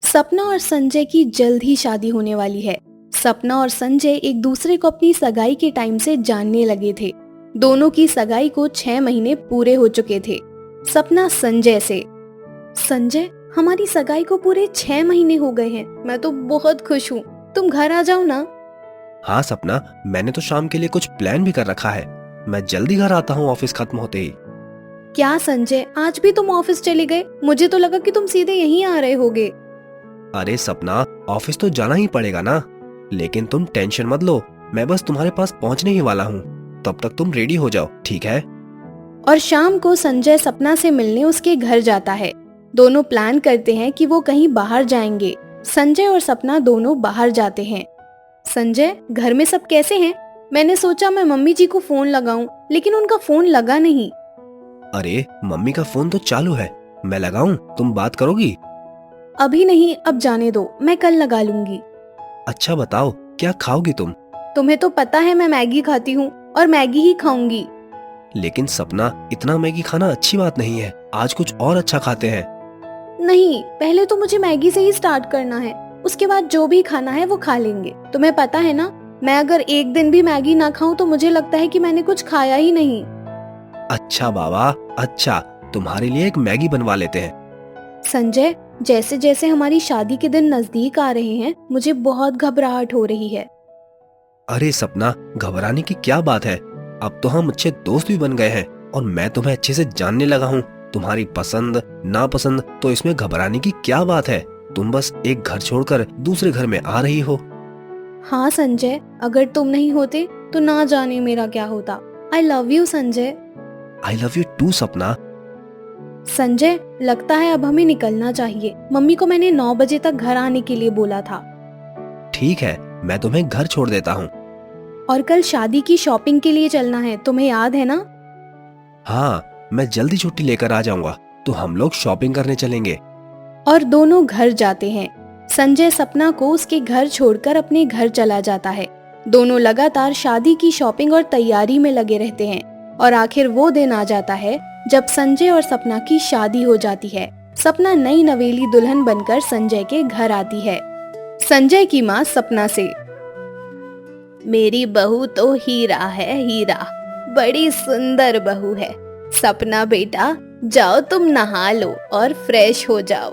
सपना और संजय की जल्द ही शादी होने वाली है। सपना और संजय एक दूसरे को अपनी सगाई के टाइम से जानने लगे थे। दोनों की सगाई को 6 महीने पूरे हो चुके थे। सपना संजय से, संजय हमारी सगाई को पूरे 6 महीने हो गए हैं। मैं तो बहुत खुश हूँ, तुम घर आ जाओ ना। हाँ सपना, मैंने तो शाम के लिए कुछ प्लान भी कर रखा है। मैं जल्दी घर आता हूँ ऑफिस खत्म होते ही। क्या संजय, आज भी तुम ऑफिस चले गए? मुझे तो लगा कि तुम सीधे यहीं आ रहे होगे। अरे सपना, ऑफिस तो जाना ही पड़ेगा ना। लेकिन तुम टेंशन मत लो, मैं बस तुम्हारे पास पहुंचने ही वाला हूँ। तब तक तुम रेडी हो जाओ, ठीक है? और शाम को संजय सपना से मिलने उसके घर जाता है। दोनों प्लान करते हैं कि वो कहीं बाहर जाएंगे। संजय और सपना दोनों बाहर जाते हैं। संजय, घर में सब कैसे हैं? मैंने सोचा मैं मम्मी जी को फोन लगाऊं, लेकिन उनका फोन लगा नहीं। अरे मम्मी का फोन तो चालू है, मैं लगाऊं? तुम बात करोगी? अभी नहीं, अब जाने दो, मैं कल लगा लूंगी। अच्छा बताओ, क्या खाओगी तुम? तुम्हें तो पता है मैं मैगी खाती हूँ और मैगी ही खाऊंगी। लेकिन सपना, इतना मैगी खाना अच्छी बात नहीं है। आज कुछ और अच्छा खाते हैं। नहीं, पहले तो मुझे मैगी से ही स्टार्ट करना है, उसके बाद जो भी खाना है वो खा लेंगे। तुम्हें पता है ना, मैं अगर एक दिन भी मैगी ना खाऊं तो मुझे लगता है कि मैंने कुछ खाया ही नहीं। अच्छा बाबा, अच्छा, तुम्हारे लिए एक मैगी बनवा लेते हैं। संजय, जैसे जैसे हमारी शादी के दिन नजदीक आ रहे हैं, मुझे बहुत घबराहट हो रही है। अरे सपना, घबराने की क्या बात है। अब तो हम अच्छे दोस्त भी बन गए हैं और मैं तुम्हें अच्छे से जानने लगा हूँ। तुम्हारी पसंद नापसंद, तो इसमें घबराने की क्या बात है। तुम बस एक घर छोड़कर दूसरे घर में आ रही हो। हाँ संजय, अगर तुम नहीं होते तो ना जाने मेरा क्या होता। I love you Sanjay. I love you too Sapna. Sanjay, लगता है अब हमें निकलना चाहिए। मम्मी को मैंने 9 बजे तक घर आने के लिए बोला था। ठीक है, मैं तुम्हें घर छोड़ देता हूँ। और कल शादी की शॉपिंग के लिए चलना है, तुम्हें याद है ना? हाँ, मैं जल्दी छुट्टी लेकर आ जाऊंगा, तो हम लोग शॉपिंग करने चलेंगे। और दोनों घर जाते हैं। संजय सपना को उसके घर छोड़कर अपने घर चला जाता है। दोनों लगातार शादी की शॉपिंग और तैयारी में लगे रहते हैं और आखिर वो दिन आ जाता है जब संजय और सपना की शादी हो जाती है। सपना नई नवेली दुल्हन बनकर संजय के घर आती है। संजय की माँ सपना से, मेरी बहू तो हीरा है, हीरा, बड़ी सुंदर बहू है। सपना बेटा, जाओ तुम नहा लो और फ्रेश हो जाओ।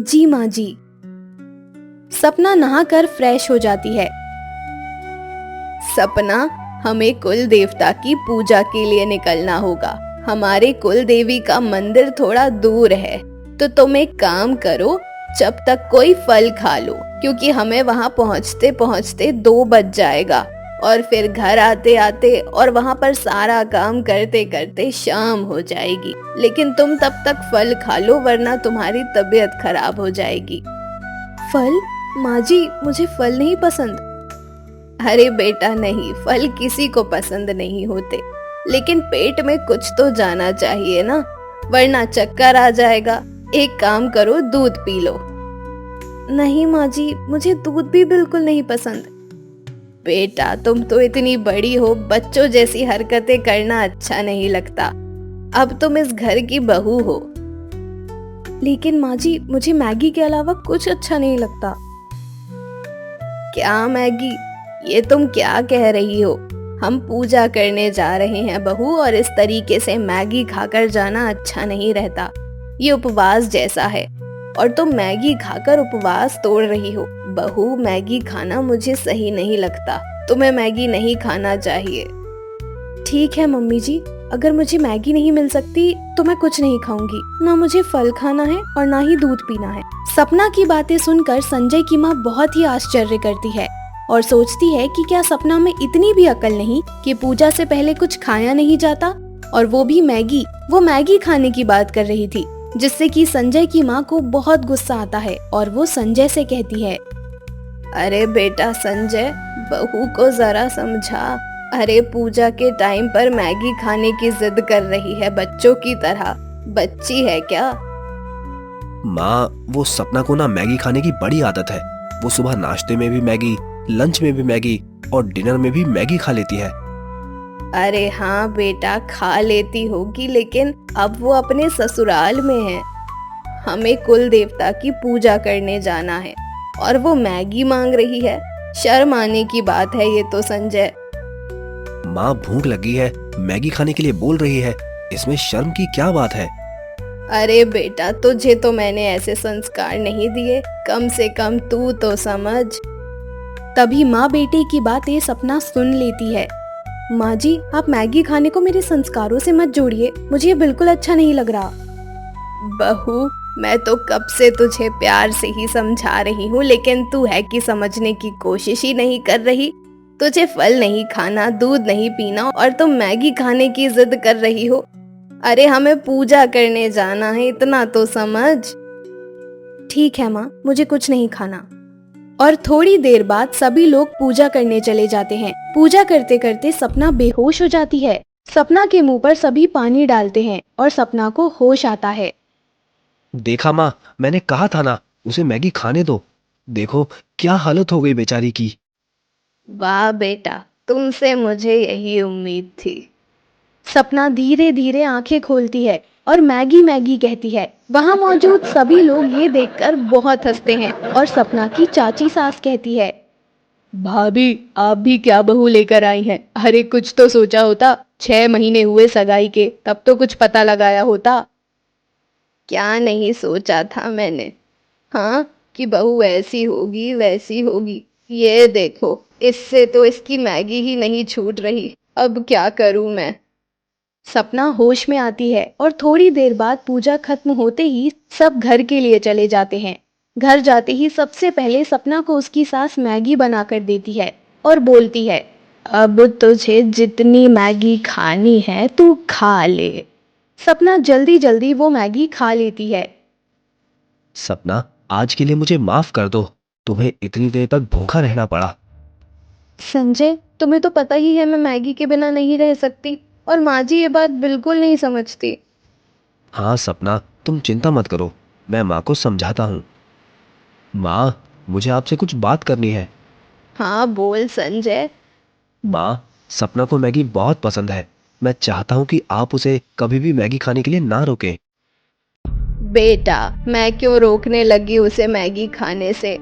जी माँ जी। सपना नहाकर फ्रेश हो जाती है। सपना, हमें कुल देवता की पूजा के लिए निकलना होगा। हमारे कुल देवी का मंदिर थोड़ा दूर है, तो तुम एक काम करो, जब तक कोई फल खा लो, क्योंकि हमें वहां पहुंचते पहुंचते 2 बज जाएगा और फिर घर आते आते और वहां पर सारा काम करते करते शाम हो जाएगी। लेकिन तुम तब तक फल खा लो, वरना तुम्हारी तबीयत खराब हो जाएगी। फल? माँ जी, मुझे फल नहीं पसंद। अरे बेटा नहीं, फल किसी को पसंद नहीं होते, लेकिन पेट में कुछ तो जाना चाहिए ना, वरना चक्कर आ जाएगा। एक काम करो, दूध पी लो। नहीं माँ जी, मुझे दूध भी बिल्कुल नहीं पसंद। बेटा, तुम तो इतनी बड़ी हो, बच्चों जैसी हरकतें करना अच्छा नहीं लगता। अब तुम इस घर की बहू हो। लेकिन माँ जी, मुझे मैगी के अलावा कुछ अच्छा नहीं लगता। क्या मैगी? ये तुम क्या कह रही हो? हम पूजा करने जा रहे हैं बहू, और इस तरीके से मैगी खाकर जाना अच्छा नहीं रहता। ये उपवास जैसा है और तुम मैगी खाकर उपवास तोड़ रही हो। बहू, मैगी खाना मुझे सही नहीं लगता। तुम्हें मैगी नहीं खाना चाहिए। ठीक है मम्मी जी, अगर मुझे मैगी नहीं मिल सकती तो मैं कुछ नहीं खाऊंगी। ना मुझे फल खाना है और ना ही दूध पीना है। सपना की बातें सुनकर संजय की माँ बहुत ही आश्चर्य करती है और सोचती है कि क्या सपना में इतनी भी अकल नहीं कि पूजा से पहले कुछ खाया नहीं जाता, और वो भी मैगी। वो मैगी खाने की बात कर रही थी, जिससे कि संजय की माँ को बहुत गुस्सा आता है और वो संजय से कहती है, अरे बेटा संजय, बहू को जरा समझा। अरे पूजा के टाइम पर मैगी खाने की जिद कर रही है, बच्चों की तरह। बच्ची है क्या? माँ, वो सपना को ना मैगी खाने की बड़ी आदत है। वो सुबह नाश्ते में भी मैगी, लंच में भी मैगी और डिनर में भी मैगी खा लेती है। अरे हाँ बेटा, खा लेती होगी, लेकिन अब वो अपने ससुराल में है। हमें कुल देवता की पूजा करने जाना है और वो मैगी मांग रही है। शर्म आने की बात है ये तो संजय। माँ भूख लगी है, मैगी खाने के लिए बोल रही है, इसमें शर्म की क्या बात है? अरे बेटा, तुझे तो मैंने ऐसे संस्कार नहीं दिए, कम से कम तू तो समझ। तभी माँ बेटे की बातें सपना सुन लेती है। माँ जी, आप मैगी खाने को मेरे संस्कारों से मत जोड़िए, मुझे ये बिल्कुल अच्छा नहीं लग रहा। बहू, मैं तो कब से तुझे प्यार से ही समझा रही हूँ, लेकिन तू है कि समझने की कोशिश ही नहीं कर रही। तुझे फल नहीं खाना, दूध नहीं पीना और तुम मैगी खाने की जिद कर रही हो। अरे हमें पूजा करने जाना है, इतना तो समझ। ठीक है माँ, मुझे कुछ नहीं खाना। और थोड़ी देर बाद सभी लोग पूजा करने चले जाते हैं। पूजा करते करते सपना बेहोश हो जाती है। सपना के मुंह पर सभी पानी डालते हैं और सपना को होश आता है। देखा माँ, मैंने कहा था ना, उसे मैगी खाने दो। देखो क्या हालत हो गई बेचारी की। वाह बेटा, तुमसे मुझे यही उम्मीद थी। सपना धीरे धीरे आंखें खोलती है और मैगी मैगी कहती है। वहां मौजूद सभी लोग ये देखकर बहुत हंसते हैं और सपना की चाची सास कहती है, भाभी आप भी क्या बहू लेकर आई हैं? अरे कुछ तो सोचा होता, 6 महीने हुए सगाई के, तब तो कुछ पता लगाया होता। क्या नहीं सोचा था मैंने, हाँ, कि बहू ऐसी होगी वैसी होगी। ये देखो, इससे तो इसकी मैगी ही नहीं छूट रही, अब क्या करूं मैं। सपना होश में आती है और थोड़ी देर बाद पूजा खत्म होते ही सब घर के लिए चले जाते हैं। घर जाते ही सबसे पहले सपना को उसकी सास मैगी बनाकर देती है और बोलती है, अब तुझे जितनी मैगी खानी है तू खा ले। सपना जल्दी जल्दी वो मैगी खा लेती है। सपना, आज के लिए मुझे माफ कर दो, तुम्हें इतनी देर तक भूखा रहना पड़ा। संजय, तुम्हें तो पता ही है मैं मैगी के बिना नहीं रह सकती, और माँ जी ये बात बिल्कुल नहीं समझती। हाँ सपना, तुम चिंता मत करो, मैं माँ को समझाता हूँ। माँ, मुझे आपसे कुछ बात करनी है। हाँ बोल संजय। माँ, सपना को मैगी बहुत पसंद है, मैं चाहता हूँ कि आप उसे कभी भी मैगी खाने के लिए ना रोकें। बेटा, मैं क्यों रोकने लगी उसे मैगी खाने से?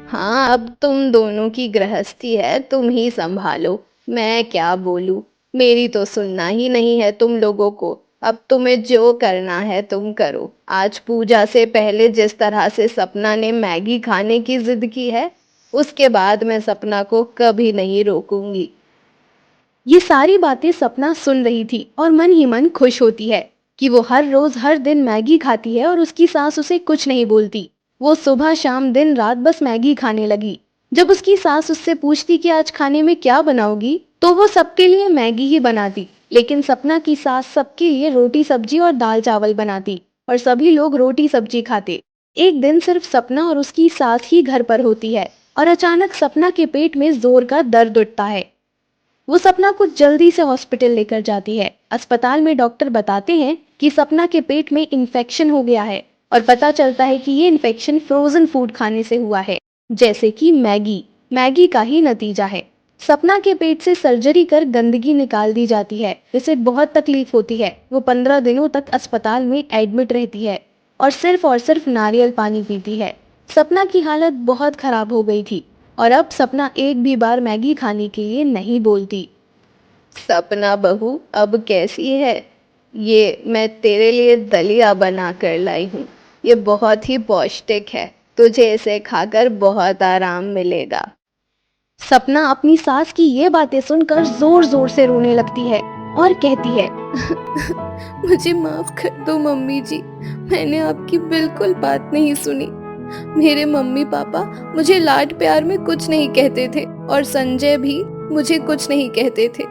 हाँ, अब तुम दोनों की गृहस्थी है, तुम ही संभालो। मैं क्या बोलूं, मेरी तो सुनना ही नहीं है तुम लोगों को। अब तुम्हें जो करना है तुम करो। आज पूजा से पहले जिस तरह से सपना ने मैगी खाने की जिद की है, उसके बाद मैं सपना को कभी नहीं रोकूंगी। ये सारी बातें सपना सुन रही थी और मन ही मन खुश होती है कि वो हर रोज हर दिन मैगी खाती है और उसकी सास उसे कुछ नहीं बोलती। वो सुबह शाम दिन रात बस मैगी खाने लगी। जब उसकी सास उससे पूछती कि आज खाने में क्या बनाओगी, तो वो सबके लिए मैगी ही बनाती। लेकिन सपना की सास सबके लिए रोटी सब्जी और दाल चावल बनाती और सभी लोग रोटी सब्जी खाते। एक दिन सिर्फ सपना और उसकी सास ही घर पर होती है और अचानक सपना के पेट में जोर का दर्द उठता है। वो सपना को जल्दी से हॉस्पिटल लेकर जाती है। अस्पताल में डॉक्टर बताते हैं कि सपना के पेट में इन्फेक्शन हो गया है और पता चलता है कि ये इन्फेक्शन फ्रोजन फूड खाने से हुआ है, जैसे कि मैगी। मैगी का ही नतीजा है। सपना के पेट से सर्जरी कर गंदगी निकाल दी जाती है, जिससे बहुत तकलीफ होती है। वो 15 दिनों तक अस्पताल में एडमिट रहती है और सिर्फ नारियल पानी पीती है। सपना की हालत बहुत खराब हो गई थी और अब सपना एक भी बार मैगी खाने के लिए नहीं बोलती। सपना बहू, अब कैसी है? ये मैं तेरे लिए दलिया बना कर लाई हूँ। ये बहुत ही पौष्टिक है, तुझे इसे खाकर बहुत आराम मिलेगा। सपना अपनी सास की ये बातें सुनकर जोर जोर से रोने लगती है और कहती है, मुझे माफ कर दो मम्मी जी, मैंने आपकी बिल्कुल बात नहीं सुनी। मेरे मम्मी पापा मुझे लाड प्यार में कुछ नहीं कहते थे और संजय भी मुझे कुछ नहीं कहते थे,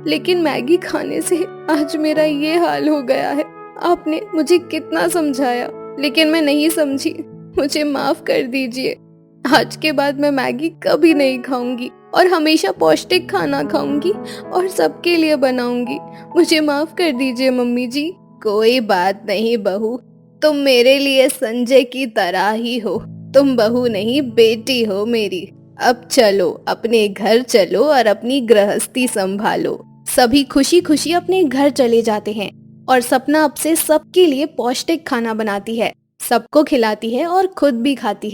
लेकिन मैगी खाने से आज मेरा ये हाल हो गया है। आपने मुझे कितना समझाया, लेकिन मैं नहीं समझी। मुझे माफ कर दीजिए। आज के बाद मैं मैगी कभी नहीं खाऊंगी और हमेशा पौष्टिक खाना खाऊंगी और सबके लिए बनाऊंगी। मुझे माफ कर दीजिए मम्मी जी। कोई बात नहीं बहू, तुम मेरे लिए संजय की तरह ही हो। तुम बहू नहीं, बेटी हो मेरी। अब चलो, अपने घर चलो और अपनी गृहस्थी संभालो। सभी खुशी खुशी अपने घर चले जाते हैं और सपना अब से सबके लिए पौष्टिक खाना बनाती है। सबको खिलाती है और खुद भी खाती है।